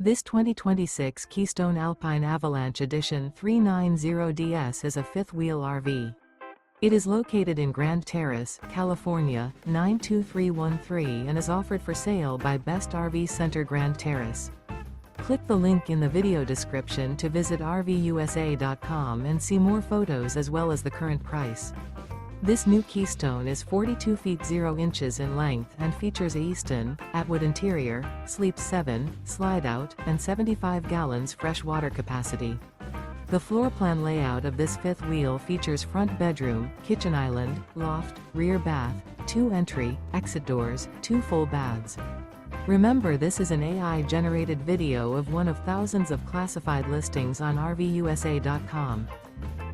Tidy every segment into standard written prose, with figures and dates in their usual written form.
This 2026 Keystone Alpine Avalanche Edition 390DS is a fifth-wheel RV. It is located in Grand Terrace, California, 92313 and is offered for sale by Best RV Center Grand Terrace. Click the link in the video description to visit RVUSA.com and see more photos as well as the current price. This new Keystone is 42 feet 0 inches in length and features a Easton, Atwood interior, sleeps 7, slide-out, and 75 gallons fresh water capacity. The floor plan layout of this fifth wheel features front bedroom, kitchen island, loft, rear bath, 2 entry, exit doors, 2 full baths. Remember, this is an AI-generated video of one of thousands of classified listings on RVUSA.com.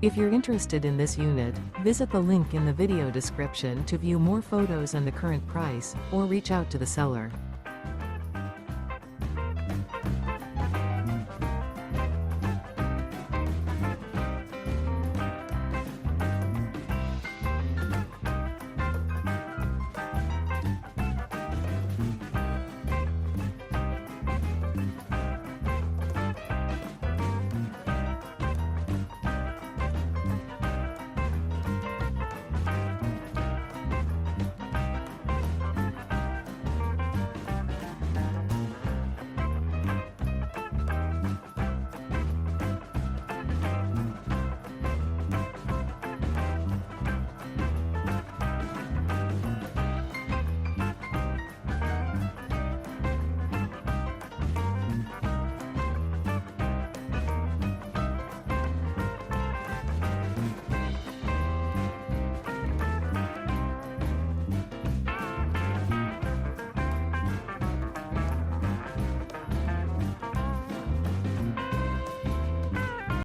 If you're interested in this unit, visit the link in the video description to view more photos and the current price, or reach out to the seller.